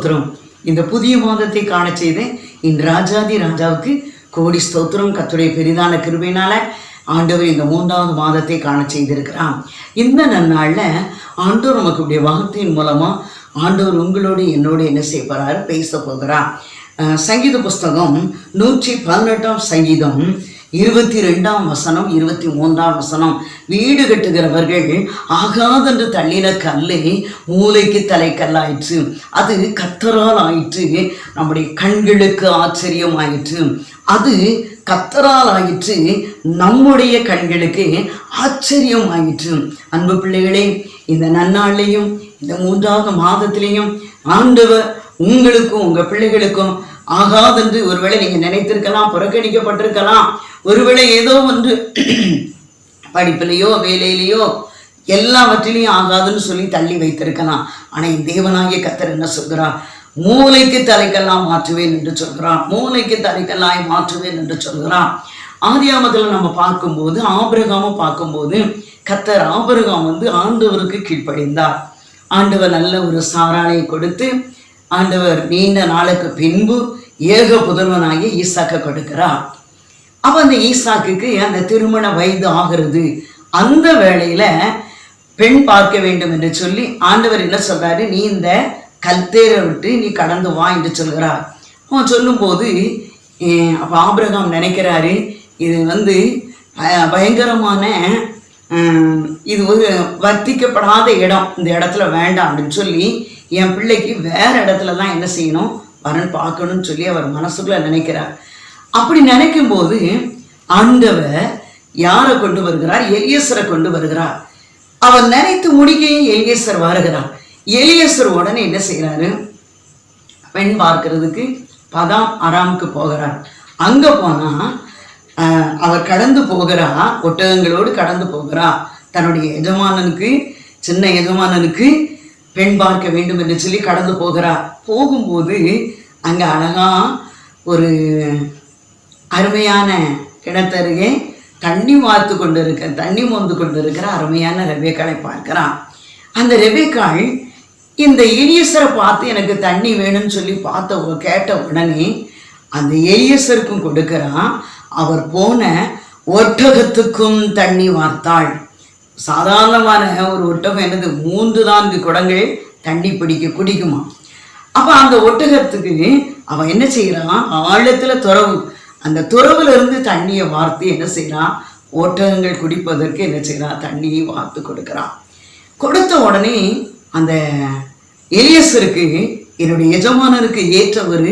ஸ்தோத்திரம். இந்த புதிய மாதத்தை காண செய்த இந்த ராஜாதி ராஜாவுக்கு கோடி ஸ்தோத்திரம். கர்த்தருடைய பெரிதான கிருபையினால ஆண்டவர் இந்த 3வது மாதத்தை காண செய்திருக்கிறான். இந்த நன்னாளில் ஆண்டவர் நமக்கு வார்த்தையின் மூலமா ஆண்டவர் உங்களோடு என்னோடு என்ன செய்ய போறாரு, பேச போகிறார். சங்கீத புஸ்தகம் 118 சங்கீதம் 22 வசனம் 23 வசனம். வீடு கட்டுகிறவர்கள் ஆகாதென்று தள்ளின கல்லை மூளைக்கு தலைக்கல்லாயிற்று, அது கர்த்தரால் ஆயிற்று, நம்முடைய கண்களுக்கு ஆச்சரியம் ஆயிற்று. அது கர்த்தரால் ஆயிற்று, நம்முடைய கண்களுக்கு ஆச்சரியம் ஆயிற்று. அன்பு பிள்ளைகளே, இந்த நன்னாளையும் இந்த 3வது மாதத்திலையும் ஆண்டவர் உங்களுக்கும் உங்க பிள்ளைகளுக்கும் ஆகாதென்று ஒருவேளை நீங்க நினைத்திருக்கலாம், புறக்கணிக்கப்பட்டிருக்கலாம். ஒருவேளை ஏதோ ஒன்று படிப்பிலையோ வேலையிலையோ எல்லாவற்றிலையும் ஆகாதுன்னு சொல்லி தள்ளி வைத்திருக்கலாம். ஆனா இந்த தேவனாகிய கர்த்தர் என்ன சொல்கிறார்? மூளைக்கு தலைக்கெல்லாம் மாற்றுவேன் என்று சொல்கிறான். மூளைக்கு தலைக்கெல்லாம் மாற்றுவேன் என்று சொல்கிறான். ஆதியாமத்தில் நம்ம பார்க்கும்போது ஆபிரகாமை பார்க்கும்போது கர்த்தர் ஆபிரகாம் ஆண்டவருக்கு கீழ்ப்படிந்தார். ஆண்டவர் நல்ல ஒரு சாரானை கொடுத்து ஆண்டவர் நீண்ட நாளுக்கு பின்பு ஏக புதல்வனாகிய ஈசாக்கை கொடுக்கிறார். அப்ப அந்த ஈசாக்குக்கு அந்த திருமண வயது ஆகிறது. அந்த வேளையில பெண் பார்க்க வேண்டும் என்று சொல்லி ஆண்டவர் என்ன சொல்றாரு, நீ இந்த கல்தேரை விட்டு நீ கடந்து வா என்று சொல்கிறார். அவன் சொல்லும் போது அப்ப ஆபிரகாம் நினைக்கிறாரு, இது பயங்கரமான இது ஒரு வர்த்திக்கப்படாத இடம், இந்த இடத்துல வேண்டாம் அப்படின்னு சொல்லி என் பிள்ளைக்கு வேற இடத்துல தான் என்ன செய்யணும், வரன் பார்க்கணும்னு சொல்லி அவர் மனசுக்குள்ள நினைக்கிறார். அப்படி நினைக்கும் போது ஆண்டவர் யாரை கொண்டு வருகிறார்? எலியேசரை கொண்டு வருகிறார். அவர் நினைத்து முடிக்கையும் எலியேசர் வருகிறார். எலியேசர் உடனே என்ன செய்யறாரு, பெண் பார்க்கிறதுக்கு பதாம் அராமுக்கு போகிறார். அங்க போனா அவர் கடந்து போகிறா, ஒட்டகங்களோடு கடந்து போகிறா. தன்னுடைய எஜமானனுக்கு, சின்ன எஜமானனுக்கு பெண் பார்க்க வேண்டும் என்று சொல்லி கடந்து போகிறா. போகும்போது அங்க அழகா ஒரு அருமையான கிணத்தருகே தண்ணி மோந்து கொண்டிருக்கிற அருமையான ரெபேக்காளை பார்க்கிறான். அந்த ரெபேக்காள் இந்த எலியேசரை பார்த்து எனக்கு தண்ணி வேணும்னு சொல்லி கேட்ட உடனே அந்த எலியேசருக்கும் கொடுக்கிறான். அவர் போன ஒட்டகத்துக்கும் தண்ணி வார்த்தாள். சாதாரணமான ஒரு ஒட்டகம் 3-4 குடங்கள் தண்ணி குடிக்குமா. அப்ப அந்த ஒட்டகத்துக்கு அவன் என்ன செய்யறான், ஆழத்துல துறவு, அந்த துறவுல இருந்து தண்ணியை வார்த்து என்ன செய்யறான், ஒட்டகங்கள் குடிப்பதற்கு என்ன செய்யறான், தண்ணியை வார்த்து கொடுக்கிறான். கொடுத்த உடனே அந்த எலியேசருக்கு என்னுடைய எஜமானனுக்கு ஏற்ற ஒரு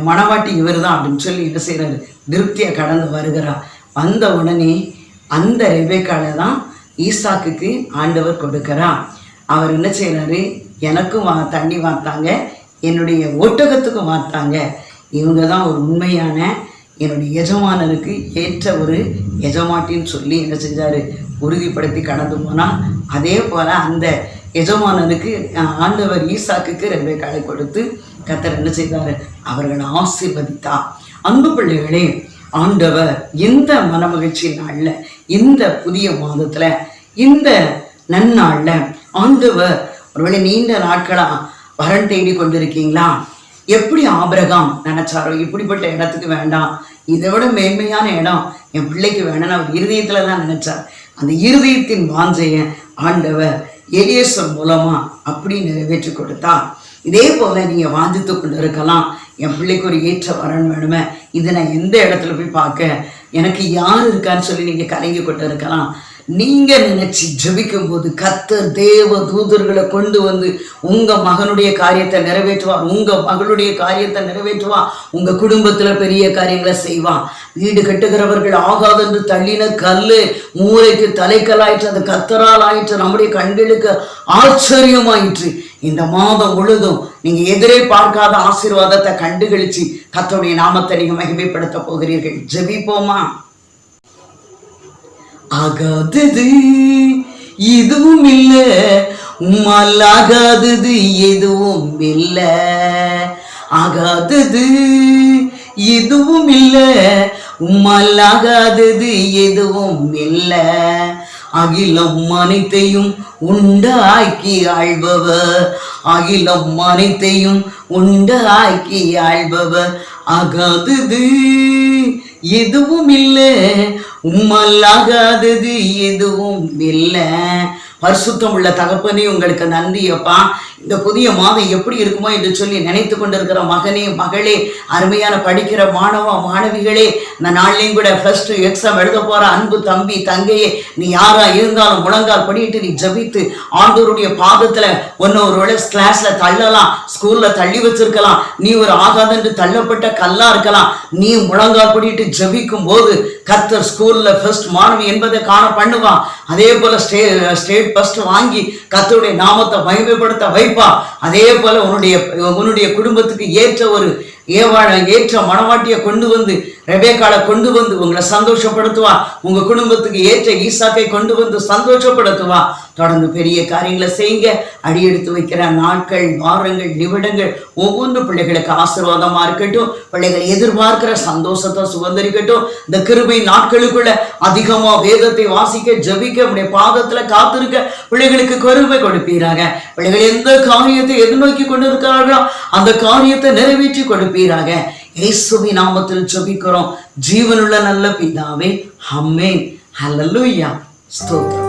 மணவாட்டி இவர் தான் அப்படின்னு சொல்லி என்ன செய்யறாரு, திருப்தியை கடந்து வருகிறார். வந்த உடனே அந்த ரெபேக்காளை தான் ஈசாக்குக்கு ஆண்டவர் கொடுக்கிறார். அவர் என்ன செய்யறாரு, எனக்கும் தண்ணி வார்த்தாங்க, என்னுடைய ஒட்டகத்துக்கும் வார்த்தாங்க. இவங்க தான் ஒரு உண்மையான என்னுடைய எஜமானனுக்கு ஏற்ற ஒரு எஜமாட்டின்னு சொல்லி என்ன செஞ்சாரு, உறுதிப்படுத்தி கடந்து போனால். அதே போல அந்த எஜமானனுக்கு ஆண்டவர் ஈசாக்குக்கு ரெபேக்காளை கொடுத்து கர்த்தர் என்ன செய்தாரு, அவர்களை ஆசீர்வதித்தார். அன்பு பிள்ளைகளே, ஆண்டவர் இந்த மனமகிழ்ச்சி நாள்ல, இந்த புதிய மாதத்துல, இந்த நன்னாள்ல ஆண்டவர் ஒருவேளை நீண்ட நாட்களா வரன் தேடி கொண்டிருக்கீங்களா? எப்படி ஆபிரகாம் நினைச்சாரோ இப்படிப்பட்ட இடத்துக்கு வேண்டாம், இதை விட மேன்மையான இடம் என் பிள்ளைக்கு வேணும்னு அவர் இருதயத்துல தான் நினைச்சார். அந்த இருதயத்தின் வாஞ்சைய ஆண்டவர் எலியேசர் மூலமா அப்படி நிறைவேற்றி கொடுத்தார். இதே போல நீங்க வாஞ்சித்து கொண்டு இருக்கலாம், என் பிள்ளைக்கு ஒரு ஏற்ற வரன் வேணுமே, இதை நான் எந்த இடத்துல போய் பார்க்க, எனக்கு யார் இருக்கான்னு சொல்லி நீங்க கலங்கி கொண்டு இருக்கலாம். நீங்க நினைச்சு ஜெபிக்கும் போது கர்த்தர் தேவ தூதர்களை கொண்டு உங்க மகனுடைய காரியத்தை நிறைவேற்றுவார், உங்க மகளுடைய காரியத்தை நிறைவேற்றுவார், உங்க குடும்பத்துல பெரிய காரியங்களை செய்வான். வீடு கட்டுகிறவர்கள் ஆகாதென்று தள்ளின கல்லு மூளைக்கு தலைக்கல்லாயிற்று, அது கர்த்தரால் ஆயிற்று, நம்முடைய கண்களுக்கு ஆச்சரியமாயிற்று. இந்த மாதம் முழுதும் நீங்க எதிரே பார்க்காத ஆசீர்வாதத்தை கண்டுகளிச்சு கர்த்தருடைய நாமத்தை நீங்க மகிமைப்படுத்த போகிறீர்கள். ஜெபிப்போமா? ஆகாதது இதுவும் இல்ல, உம்மால் ஆகாதது எதுவும் இல்ல. ஆகாதது இதுவும் இல்ல, உம்மால் ஆகாதது எதுவும் இல்ல. அகிலம் அனைத்தையும் உண்டாக்கி ஆள்பவர், அகிலம் அனைத்தையும் உண்டாக்கி ஆள்பவர். ஆகாதது எதுவும் இல்லை, உம்மல்லாகாதது எதுவும் இல்லை. பரிசுத்தம் உள்ள தகப்பனே, உங்களுக்கு நன்றி அப்பா. இந்த புதிய மாதம் எப்படி இருக்குமோ என்று சொல்லி நினைத்து கொண்டிருக்கிற மகனே, மகளே, அருமையான படிக்கிற மாணவ மாணவிகளே, இந்த நாள்லையும் கூட +2 எக்ஸாம் எழுத போற அன்பு தம்பி தங்கையே, நீ யாரா இருந்தாலும் முழங்கால் படிட்டு நீ ஜபித்து ஆண்டவருடைய பாதத்துல ஒன்னொரு கிளாஸ்ல தள்ளலாம், ஸ்கூல்ல தள்ளி வச்சிருக்கலாம், நீ ஒரு ஆகாதென்று தள்ளப்பட்ட கல்லா இருக்கலாம். நீ முழங்கால் படிட்டு ஜபிக்கும் போது கர்த்தர் ஸ்கூல்ல ஃபர்ஸ்ட் மாணவி என்பதை காண பண்ணுவான். அதே போல ஸ்டேட் ஃபர்ஸ்ட் வாங்கி கர்த்தருடைய நாமத்தை மகிமைப்படுத்த வைப்பா. அதே போல உன்னுடைய குடும்பத்துக்கு ஏற்ற மனவாட்டியை கொண்டு வந்து, ரெபேக்காளை கொண்டு வந்து உங்களை சந்தோஷப்படுத்துவா. உங்க குடும்பத்துக்கு ஏற்ற ஈசாக்கை கொண்டு வந்து சந்தோஷப்படுத்துவா. தொடர்ந்து பெரிய காரியங்களை செய்யுங்க. அடியெடுத்து வைக்கிற நாட்கள், வாரங்கள், நிமிடங்கள் ஒவ்வொன்று பிள்ளைகளுக்கு ஆசீர்வாதமா இருக்கட்டும். பிள்ளைகள் எதிர்பார்க்கிற சந்தோஷத்தை சுதந்திரிக்கட்டும். இந்த கிருபை நாட்களுக்குள்ள அதிகமா வேதத்தை வாசிக்க, ஜபிக்க, உடைய பாதத்துல காத்திருக்க பிள்ளைகளுக்கு கருவை கொடுப்பீராக. பிள்ளைகள் எந்த காரியத்தை எதிர்நோக்கி கொண்டு இருக்கிறார்களோ அந்த காரியத்தை நிறைவேற்றி கொடுப்பீராக. இயேசுவின் நாமத்தில் ஜெபிக்கிறோம் ஜீவனுள்ள நல்ல பிதாவே, ஆமென். ஹல்லேலூயா. ஸ்தோத்திரம்.